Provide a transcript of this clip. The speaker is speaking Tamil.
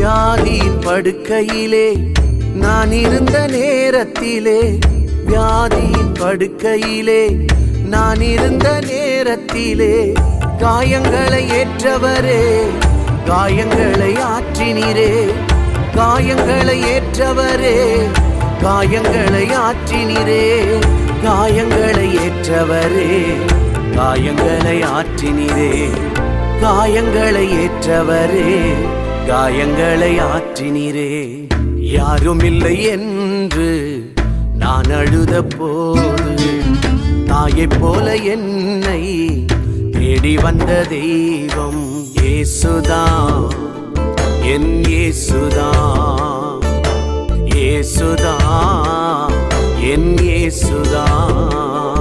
வியாதியின் படுக்கையிலே நான் இருந்த நேரத்திலே, வியாதியின் படுக்கையிலே நான் இருந்த நேரத்திலே, காயங்களை ஏற்றவரே, காயங்களை ஆற்றினீரே, காயங்களை ஏற்றவரே, காயங்களை ஆற்றினீரே, காயங்களை ஏற்றவரே, காயங்களை ஆற்றினீரே, காயங்களை ஏற்றவரே, காயங்களை ஆற்றினீரே. யாரும் இல்லை என்று நான் அழுத போது, தாயைப் போல என்னை தேடி வந்த தெய்வம் இயேசுதான், என் இயேசுதான், இயேசுதான், என் இயேசுதான்.